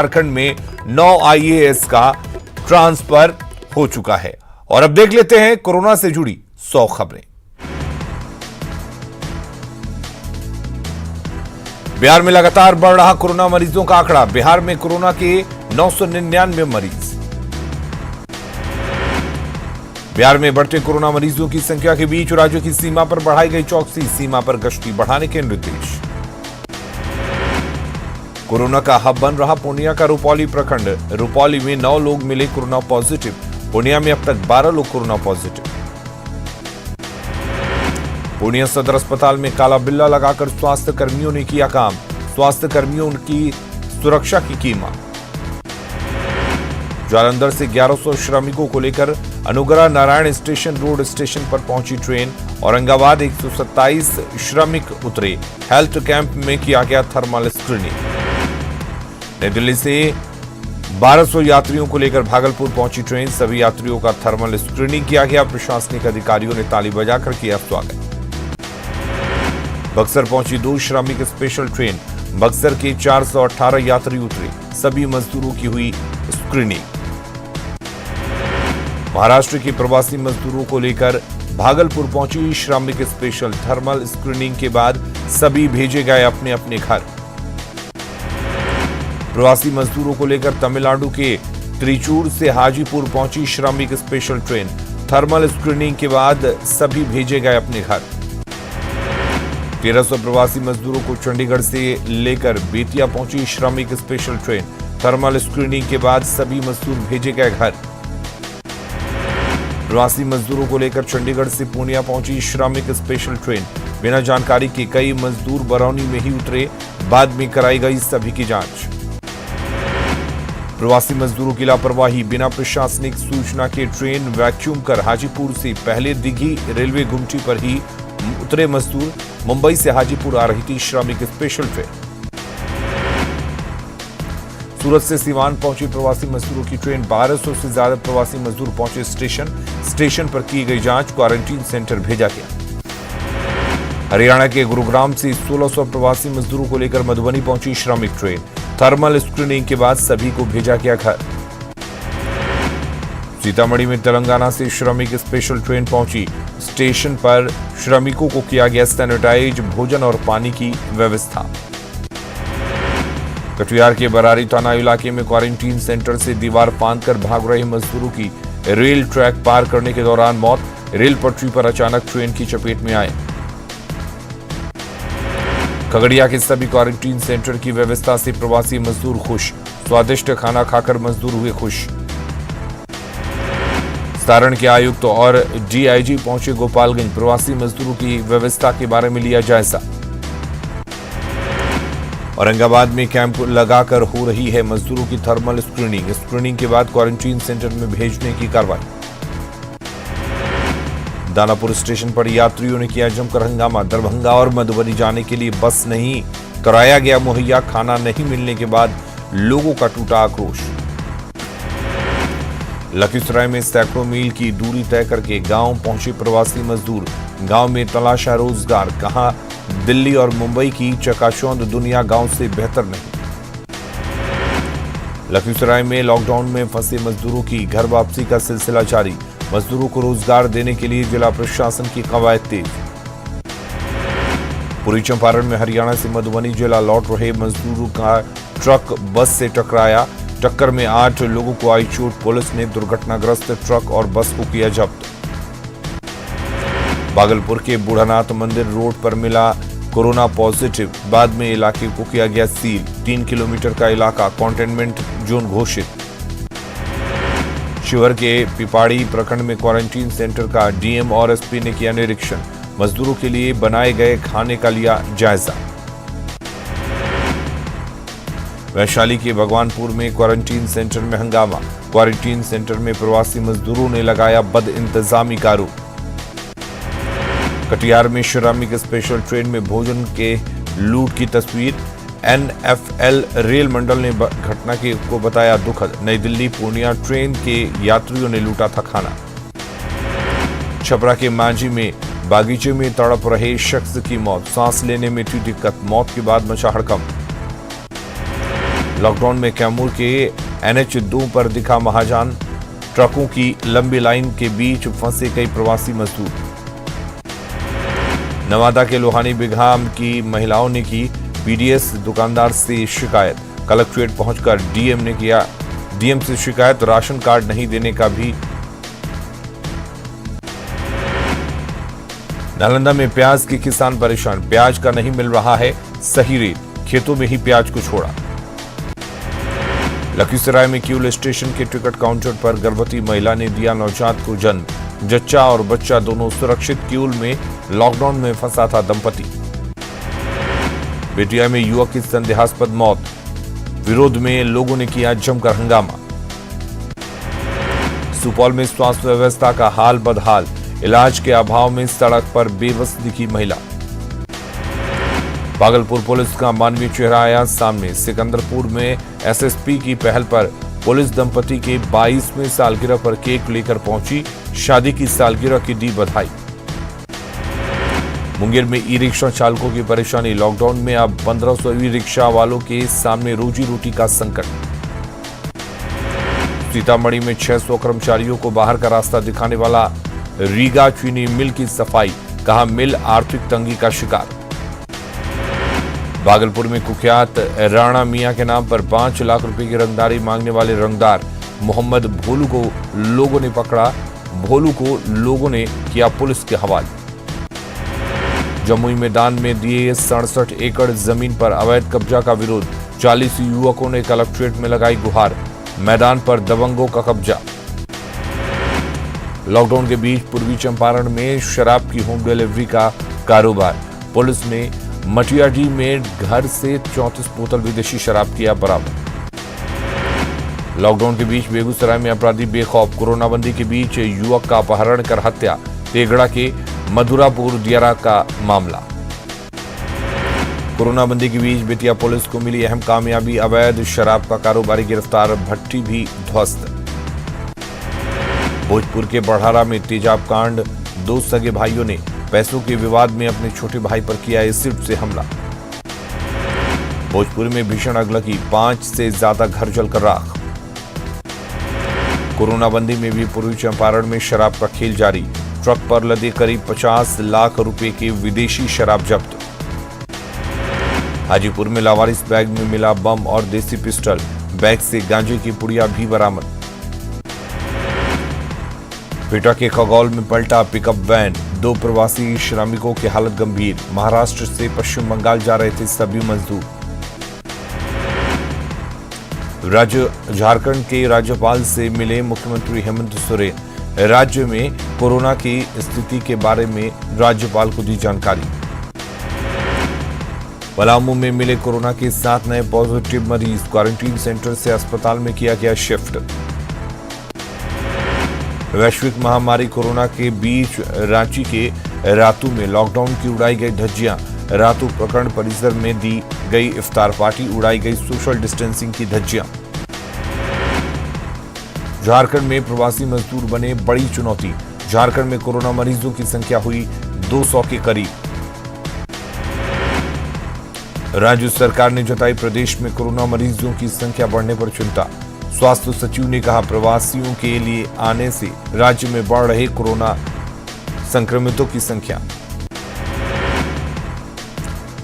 झारखंड में 9 आईएएस का ट्रांसफर हो चुका है। और अब देख लेते हैं कोरोना से जुड़ी 100 खबरें। बिहार में लगातार बढ़ रहा कोरोना मरीजों का आंकड़ा। बिहार में कोरोना के 999 मरीज। बिहार में बढ़ते कोरोना मरीजों की संख्या के बीच राज्यों की सीमा पर बढ़ाई गई चौकसी। सीमा पर गश्ती बढ़ाने के निर्देश। कोरोना का हब बन रहा पूर्णिया का रुपौली प्रखंड। रुपौली में 9 लोग मिले कोरोना पॉजिटिव। पूर्णिया में अब तक 12 लोग कोरोना पॉजिटिव। पूर्णिया सदर अस्पताल में काला बिल्ला लगाकर स्वास्थ्य कर्मियों ने किया काम। स्वास्थ्य कर्मियों की सुरक्षा की कीमत। जालंधर से 1100 श्रमिकों को लेकर Anugrah Narayan station road station पर पहुंची ट्रेन। औरंगाबाद 127 श्रमिक उतरे। हेल्थ कैंप में किया गया थर्मल स्क्रीनिंग। नई दिल्ली से 1200 यात्रियों को लेकर भागलपुर पहुंची ट्रेन। सभी यात्रियों का थर्मल स्क्रीनिंग किया गया। प्रशासनिक अधिकारियों ने ताली बजाकर किया स्वागत। बक्सर पहुंची 2 श्रमिक स्पेशल ट्रेन। बक्सर के 418 यात्री उतरे। सभी मजदूरों की हुई स्क्रीनिंग। महाराष्ट्र के प्रवासी मजदूरों को लेकर भागलपुर पहुंची श्रमिक स्पेशल। थर्मल स्क्रीनिंग के बाद सभी भेजे गए अपने अपने घर। प्रवासी मजदूरों को लेकर तमिलनाडु के त्रिचूर से हाजीपुर पहुंची श्रमिक स्पेशल ट्रेन। थर्मल स्क्रीनिंग के बाद सभी भेजे गए अपने घर। 1300 प्रवासी मजदूरों को चंडीगढ़ से लेकर बेतिया पहुंची श्रमिक स्पेशल ट्रेन। थर्मल स्क्रीनिंग के बाद सभी मजदूर भेजे गए घर। प्रवासी मजदूरों को लेकर चंडीगढ़ से पूर्णिया पहुंची श्रमिक स्पेशल ट्रेन। बिना जानकारी के कई मजदूर बरौनी में ही उतरे। बाद में कराई गई सभी की जांच। प्रवासी मजदूरों की लापरवाही। बिना प्रशासनिक सूचना के ट्रेन वैक्यूम कर हाजीपुर से पहले दिघी रेलवे गुमटी पर ही उतरे मजदूर। मुंबई से हाजीपुर आ रही थी श्रमिक स्पेशल ट्रेन। सूरत से सीवान पहुंची प्रवासी मजदूरों की ट्रेन। 1200 से ज्यादा प्रवासी मजदूर पहुंचे स्टेशन पर की गई जांच। क्वारंटीन सेंटर भेजा गया। हरियाणा के गुरुग्राम से 1600 प्रवासी मजदूरों को लेकर मधुबनी पहुंची श्रमिक ट्रेन। थर्मल स्क्रीनिंग के बाद सभी को भेजा गया घर। सीतामढ़ी में तेलंगाना से श्रमिक स्पेशल ट्रेन पहुंची। स्टेशन पर श्रमिकों को किया गया सैनिटाइज। भोजन और पानी की व्यवस्था। कटिहार के बरारी थाना इलाके में क्वारंटीन सेंटर से दीवार फांदकर भाग रहे मजदूरों की रेल ट्रैक पार करने के दौरान मौत। रेल पटरी पर अचानक ट्रेन की चपेट में आए। खगड़िया के सभी क्वारंटीन सेंटर की व्यवस्था से प्रवासी मजदूर खुश। स्वादिष्ट खाना खाकर मजदूर हुए खुश। सारण के आयुक्त और डीआईजी पहुंचे गोपालगंज। प्रवासी मजदूरों की व्यवस्था के बारे में लिया जायजा। औरंगाबाद में कैंप लगाकर हो रही है मजदूरों की थर्मल स्क्रीनिंग। स्क्रीनिंग के बाद क्वारंटीन सेंटर में भेजने की कार्रवाई। दानापुर स्टेशन पर यात्रियों ने किया जमकर हंगामा। दरभंगा और मधुबनी जाने के लिए बस नहीं कराया गया मुहैया। खाना नहीं मिलने के बाद लोगों का टूटा आक्रोश। लखीसराय में सैकड़ों मील की दूरी तय करके गांव पहुंचे प्रवासी मजदूर। गांव में तलाशा रोजगार। कहा दिल्ली और मुंबई की चकाचौंध दुनिया गांव से बेहतर नहीं। लखीसराय में लॉकडाउन में फंसे मजदूरों की घर वापसी का सिलसिला जारी। मजदूरों को रोजगार देने के लिए जिला प्रशासन की कवायद तेज। पूर्वी चंपारण में हरियाणा से मधुबनी जिला लौट रहे मजदूरों का ट्रक बस से टकराया। टक्कर में 8 लोगों को आई चोट। पुलिस ने दुर्घटनाग्रस्त ट्रक और बस को किया जब्त। भागलपुर के बूढ़ानाथ मंदिर रोड पर मिला कोरोना पॉजिटिव। बाद में इलाके को किया गया सील। 3 किलोमीटर का इलाका कंटेनमेंट जोन घोषित। शिवहर के पिपाड़ी प्रखंड में क्वारंटीन सेंटर का डीएम और एसपी ने किया निरीक्षण। मजदूरों के लिए बनाए गए खाने का लिया जायजा। वैशाली के भगवानपुर में क्वारंटीन सेंटर में हंगामा। क्वारंटीन सेंटर में प्रवासी मजदूरों ने लगाया बदइंतजामी का आरोप। कटिहार में श्रमिक स्पेशल ट्रेन में भोजन के लूट की तस्वीर। एनएफएल रेल मंडल ने घटना को बताया दुखद। नई दिल्ली पूर्णिया ट्रेन के यात्रियों ने लूटा था खाना। छपरा के मांझी में बागीचे में तड़प रहे शख्स की मौत। सांस लेने में थी दिक्कत। मौत के बाद मचा हड़कंप। लॉकडाउन में कैमूर के NH2 पर दिखा महाजान, ट्रकों की लंबी लाइन के बीच फंसे कई प्रवासी मजदूर। नवादा के लोहानी बिघाम की महिलाओं ने की PDS दुकानदार से शिकायत, कलेक्ट्रेट पहुंचकर DM से शिकायत, राशन कार्ड नहीं देने का भी। नालंदा में प्याज के किसान परेशान, प्याज का नहीं मिल रहा है सही रेट, खेतों में ही प्याज को छोड़ा। लखीसराय में क्यूल स्टेशन के टिकट काउंटर पर गर्भवती महिला ने दिया नवजात को जन्म, जच्चा और बच्चा दोनों सुरक्षित। क्यूल में लॉकडाउन में फंसा था दंपति। बेटिया में युवक की संदेहास्पद मौत, विरोध में लोगों ने किया जमकर हंगामा। सुपौल में स्वास्थ्य व्यवस्था का हाल बदहाल, इलाज के अभाव में सड़क पर बेबस दिखी महिला। भागलपुर पुलिस का मानवीय चेहरा आया सामने, सिकंदरपुर में SSP की पहल पर पुलिस दंपति के 22वें सालगिरह पर केक लेकर पहुंची, शादी की सालगिरह की दी बधाई। मुंगेर में ई-रिक्शा चालकों की परेशानी, लॉकडाउन में अब 1500 ई-रिक्शा वालों के सामने रोजी रोटी का संकट। सीतामढ़ी में 600 कर्मचारियों को बाहर का रास्ता दिखाने वाला रीगा चीनी मिल की सफाई, कहा मिल आर्थिक तंगी का शिकार। भागलपुर में कुख्यात राणा मियां के नाम पर 5 लाख रुपए की रंगदारी मांगने वाले रंगदार मोहम्मद भोलू को लोगों ने पकड़ा, भोलू को लोगों ने किया पुलिस के हवाले। जमुई मैदान में दिए 67 एकड़ जमीन पर अवैध कब्जा का विरोध, 40 युवकों ने कलेक्ट्रेट में लगाई गुहार, मैदान पर दबंगों का कब्जा। लॉकडाउन के बीच पूर्वी चंपारण में शराब की होम डिलीवरी का कारोबार, पुलिस ने मटियाडी में घर से 34 बोतल विदेशी शराब किया बरामद। लॉकडाउन के बीच बेगूसराय में अपराधी बेखौफ, कोरोना बंदी के बीच युवक का अपहरण कर हत्या, तेगड़ा के मधुरापुर दियारा का मामला। कोरोना बंदी के बीच बेतिया पुलिस को मिली अहम कामयाबी, अवैध शराब का कारोबारी गिरफ्तार, भट्टी भी ध्वस्त। भोजपुर के बढ़ारा में तेजाब कांड, 2 सगे भाइयों ने पैसों के विवाद में अपने छोटे भाई पर किया एसिड से हमला। भोजपुर में भीषण आग लगी, 5 से ज्यादा घर जलकर राख। कोरोना बंदी में भी पूर्वी चंपारण में शराब का खेल जारी, ट्रक पर लदे करीब 50 लाख रुपए की विदेशी शराब जब्त। हाजीपुर में लावारिस बैग में मिला बम और देसी पिस्टल, बैग से गांजे की पुड़िया भी बरामद। पेटा के खगौल में पलटा पिकअप वैन, 2 प्रवासी श्रमिकों की हालत गंभीर, महाराष्ट्र से पश्चिम बंगाल जा रहे थे सभी मजदूर। झारखंड के राज्यपाल से मिले मुख्यमंत्री हेमंत सोरेन, राज्य में कोरोना की स्थिति के बारे में राज्यपाल को दी जानकारी। पलामू में मिले कोरोना के 7 नए पॉजिटिव मरीज, क्वारंटीन सेंटर से अस्पताल में किया गया शिफ्ट। वैश्विक महामारी कोरोना के बीच रांची के रातू में लॉकडाउन की उड़ाई गई धज्जियां, रातू प्रखंड परिसर में दी गई इफ्तार पार्टी, उड़ाई गई सोशल डिस्टेंसिंग की धज्जियां। झारखंड में प्रवासी मजदूर बने बड़ी चुनौती, झारखंड में कोरोना मरीजों की संख्या हुई 200 के करीब। राज्य सरकार ने जताई प्रदेश में कोरोना मरीजों की संख्या बढ़ने पर चिंता, स्वास्थ्य सचिव ने कहा प्रवासियों के लिए आने से राज्य में बढ़ रहे कोरोना संक्रमितों की संख्या।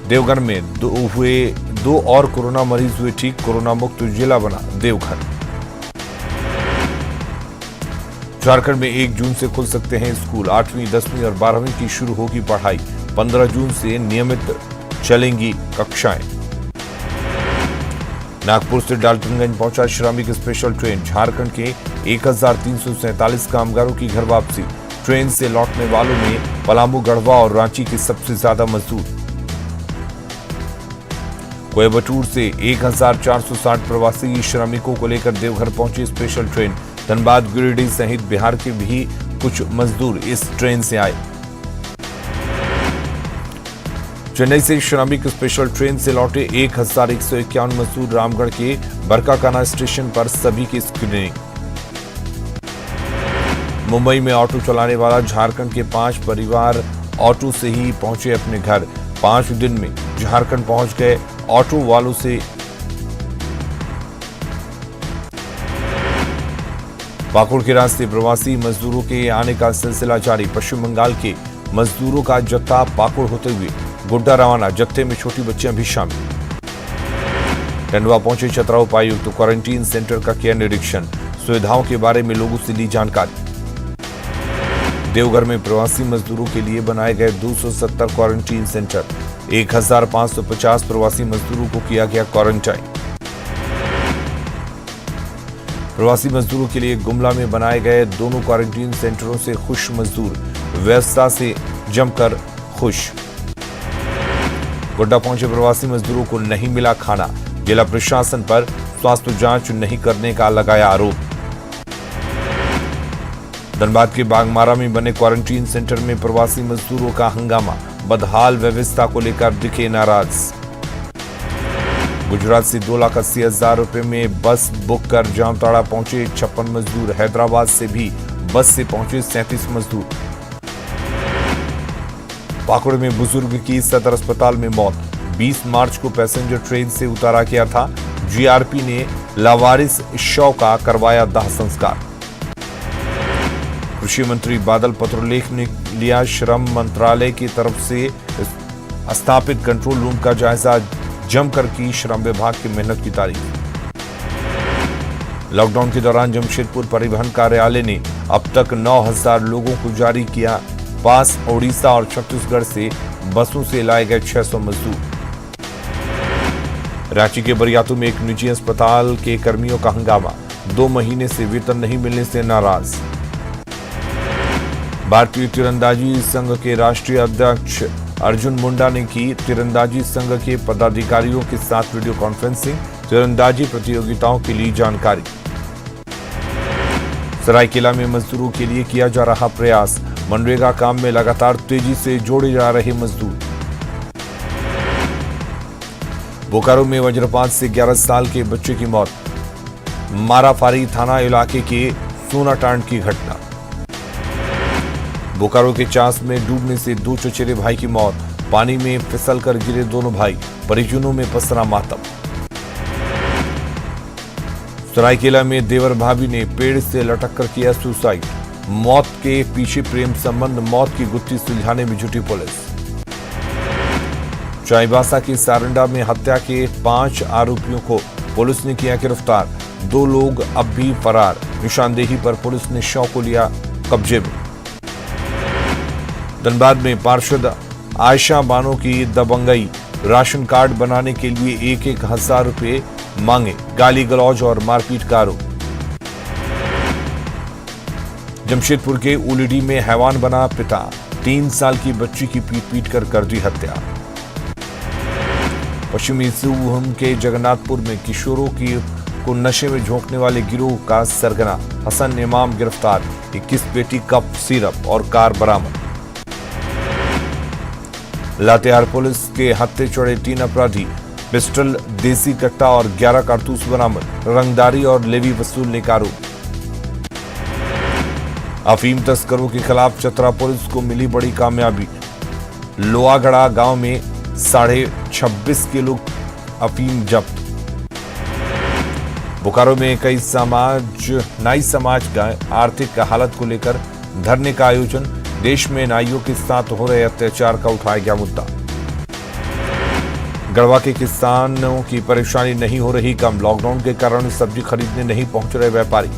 देवघर में 2 और कोरोना मरीज हुए ठीक, कोरोना मुक्त जिला बना देवघर। झारखंड में 1 जून से खुल सकते हैं स्कूल, 8वीं, 10वीं और 12वीं की शुरू होगी पढ़ाई, 15 जून से नियमित चलेंगी कक्षाएं। नागपुर से डाल्टनगंज पहुंचा श्रमिक स्पेशल ट्रेन, झारखंड के 1347 कामगारों की घर वापसी, ट्रेन से लौटने वालों में पलामू, गढ़वा और रांची के सबसे ज्यादा मजदूर। कोयम्बटूर से 1460 प्रवासी श्रमिकों को लेकर देवघर पहुंची स्पेशल ट्रेन, धनबाद, गिरिडीह सहित बिहार के भी कुछ मजदूर इस ट्रेन से आए। चेन्नई से श्रमिक स्पेशल ट्रेन से लौटे 1151 मजदूर, रामगढ़ के बरकाकाना स्टेशन पर सभी की स्क्रीनिंग। मुंबई में ऑटो चलाने वाला झारखंड के 5 परिवार ऑटो से ही पहुंचे अपने घर, 5 दिन में झारखंड पहुंच गए। ऑटो वालों से पाकुड़ के रास्ते प्रवासी मजदूरों के आने का सिलसिला जारी। पश्चिम बंगाल के मजदूरों का जत्था पाकुड़ होते हुए गोड्डा रवाना। जत्थे में छोटी बच्चियां भी शामिल। टंडवा पहुंचे चतरा उपायुक्त तो क्वारंटीन सेंटर का किया निरीक्षण। सुविधाओं के बारे में लोगों से ली जानकारी। देवघर में प्रवासी मजदूरों के लिए बनाए गए 270 क्वारंटीन सेंटर। 1550 प्रवासी मजदूरों को किया गया क्वारंटाइन। प्रवासी मजदूरों के लिए गुमला में बनाए गए दोनों क्वारंटीन सेंटरों से खुश मजदूर। व्यवस्था से जमकर खुश। गोड्डा पहुंचे प्रवासी मजदूरों को नहीं मिला खाना। जिला प्रशासन पर स्वास्थ्य जांच नहीं करने का लगाया आरोप। धनबाद के बागमारा में बने क्वारंटीन सेंटर में प्रवासी मजदूरों का हंगामा। बदहाल व्यवस्था को लेकर दिखे नाराज। गुजरात से 2,80,000 रुपए में बस बुक कर जामताड़ा पहुंचे 56 मजदूर। हैदराबाद से भी बस से पहुंचे 37 मजदूर। पाकुड़ में बुजुर्ग की सदर अस्पताल में मौत। 20 मार्च को पैसेंजर ट्रेन से उतारा गया था। जीआरपी ने लावारिस शव का करवाया दाह संस्कार। कृषि मंत्री बादल पत्रलेख ने लिया श्रम मंत्रालय की तरफ से स्थापित कंट्रोल रूम का जायजा। जमकर की श्रम विभाग की मेहनत की तारीफ। लॉकडाउन के दौरान जमशेदपुर परिवहन कार्यालय ने अब तक 9,000 लोगों को जारी किया पास। ओडिशा और छत्तीसगढ़ से बसों से लाए गए 600 मजदूर। रांची के बरियातू में एक निजी अस्पताल के कर्मियों का हंगामा। 2 महीने से वेतन नहीं मिलने से नाराज। भारतीय तीरंदाजी संघ के राष्ट्रीय अध्यक्ष अर्जुन मुंडा ने की तीरंदाजी संघ के पदाधिकारियों के साथ वीडियो कॉन्फ्रेंसिंग। तीरंदाजी प्रतियोगिताओं के लिए जानकारी। सरायकेला में मजदूरों के लिए किया जा रहा प्रयास। मनरेगा काम में लगातार तेजी से जोड़े जा रहे मजदूर। बोकारो में वज्रपात से 11 साल के बच्चे की मौत। माराफारी थाना इलाके के सोनाटांड की घटना। बोकारो के चास में डूबने से 2 चचेरे भाई की मौत। पानी में फिसलकर गिरे दोनों भाई। परिजनों में पसरा मातम। सरायकेला में देवर भाभी ने पेड़ से लटककर किया सुसाइड। मौत के पीछे प्रेम संबंध। मौत की गुत्थी सुलझाने में जुटी पुलिस। चाईबासा के सारंडा में हत्या के 5 आरोपियों को पुलिस ने किया गिरफ्तार। 2 लोग अब भी फरार। निशानदेही पर पुलिस ने शव को लिया कब्जे में। धनबाद में पार्षद आयशा बानो की दबंगई। राशन कार्ड बनाने के लिए 1,000 रुपए मांगे। गाली गलौज और मारपीट का आरोप। जमशेदपुर के उलीडी में हैवान बना पिता। 3 साल की बच्ची की पीट कर दी हत्या। पश्चिमी सिंहभूम के जगन्नाथपुर में किशोरों को नशे में झोंकने वाले गिरोह का सरगना हसन इमाम गिरफ्तार। 21 पेटी कप सिरप और कार बरामद। लातेहार पुलिस के हत्थे चढ़े 3 अपराधी। पिस्टल, देसी कट्टा और 11 कारतूस बरामद। रंगदारी और लेवी वसूलने का आरोप। अफीम तस्करों के खिलाफ चतरा पुलिस को मिली बड़ी कामयाबी। लोहागढ़ा गांव में 26.5 किलो अफीम जब्त। बोकारो में नाई समाज का आर्थिक हालत को लेकर धरने का आयोजन। देश में नाइयों के साथ हो रहे अत्याचार का उठाया गया मुद्दा। गढ़वा के किसानों की परेशानी नहीं हो रही कम। लॉकडाउन के कारण सब्जी खरीदने नहीं पहुंच रहे व्यापारी।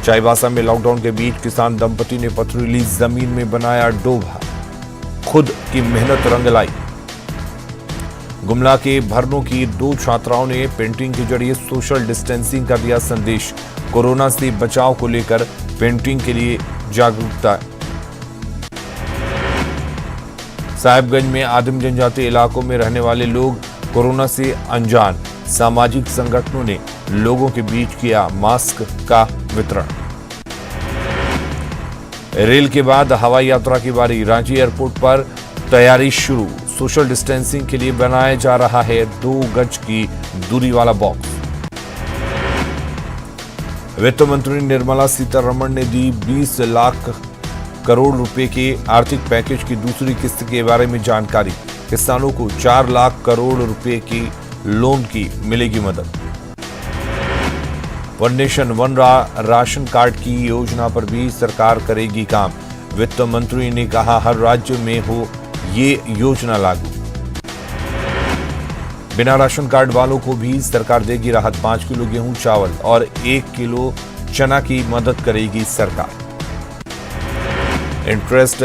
चाईबासा में लॉकडाउन के बीच किसान दंपति ने पथरीली जमीन में बनाया डोभा। खुद की मेहनत रंग लाई। गुमला के भरनों की 2 छात्राओं ने पेंटिंग के जरिए सोशल डिस्टेंसिंग का दिया संदेश। कोरोना से बचाव को लेकर पेंटिंग के लिए जागरूकता। साहिबगंज में आदिम जनजाति इलाकों में रहने वाले लोग कोरोना से अनजान। सामाजिक संगठनों ने लोगों के बीच किया मास्क का वितरण। रेल के बाद हवाई यात्रा की बारी। रांची एयरपोर्ट पर तैयारी शुरू। सोशल डिस्टेंसिंग के लिए बनाया जा रहा है 2 गज की दूरी वाला बॉक्स। वित्त मंत्री निर्मला सीतारमण ने दी 20 लाख करोड़ रुपए के आर्थिक पैकेज की दूसरी किस्त के बारे में जानकारी। किसानों को 4 लाख करोड़ रुपए की लोन की मिलेगी मदद। One nation one ration card की योजना पर भी सरकार करेगी काम। वित्त मंत्री ने कहा हर राज्य में हो ये योजना लागू। बिना राशन कार्ड वालों को भी सरकार देगी राहत। 5 किलो गेहूं चावल और 1 किलो चना की मदद करेगी सरकार। इंटरेस्ट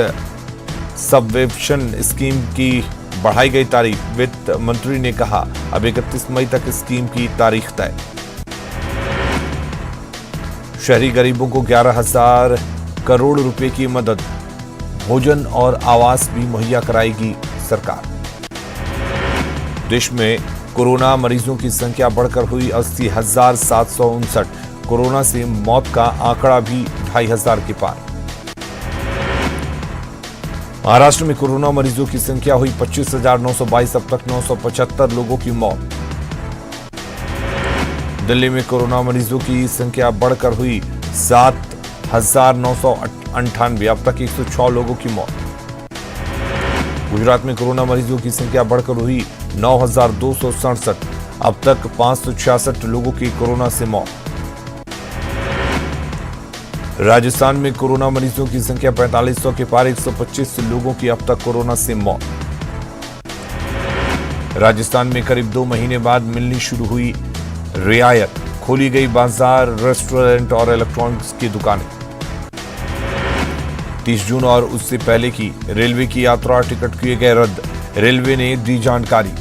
सबवेंशन स्कीम की बढ़ाई गई तारीख। वित्त मंत्री ने कहा अब 31 मई तक स्कीम की तारीख तय। शहरी गरीबों को 11,000 करोड़ रुपए की मदद। भोजन और आवास भी मुहैया कराएगी सरकार। देश में कोरोना मरीजों की संख्या बढ़कर हुई 80,759। कोरोना से मौत का आंकड़ा भी 2,500 के पार। महाराष्ट्र में कोरोना मरीजों की संख्या हुई 25,922। अब तक 975 लोगों की मौत। दिल्ली में कोरोना मरीजों की संख्या बढ़कर हुई 7,998। अब तक 106 लोगों की मौत। गुजरात में कोरोना मरीजों की संख्या बढ़कर हुई 9,267। अब तक 566 लोगों की कोरोना से मौत। राजस्थान में कोरोना मरीजों की संख्या 4500 के पार। 125 लोगों की अब तक कोरोना से मौत। राजस्थान में करीब 2 महीने बाद मिलनी शुरू हुई रियायत। खोली गई बाजार, रेस्टोरेंट और इलेक्ट्रॉनिक्स की दुकानें। 30 जून और उससे पहले की रेलवे की यात्रा टिकट किए गए रद्द। रेलवे ने दी जानकारी।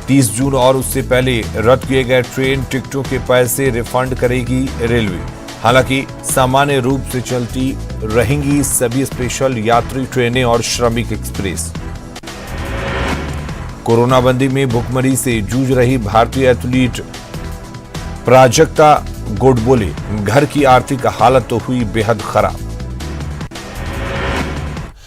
30 जून और उससे पहले रद्द किए गए ट्रेन टिकटों के पैसे रिफंड करेगी रेलवे। हालांकि सामान्य रूप से चलती रहेंगी सभी स्पेशल यात्री ट्रेनें और श्रमिक एक्सप्रेस। कोरोना बंदी में भुखमरी से जूझ रही भारतीय एथलीट प्राजक्ता गोडबोले घर की आर्थिक हालत तो हुई बेहद खराब।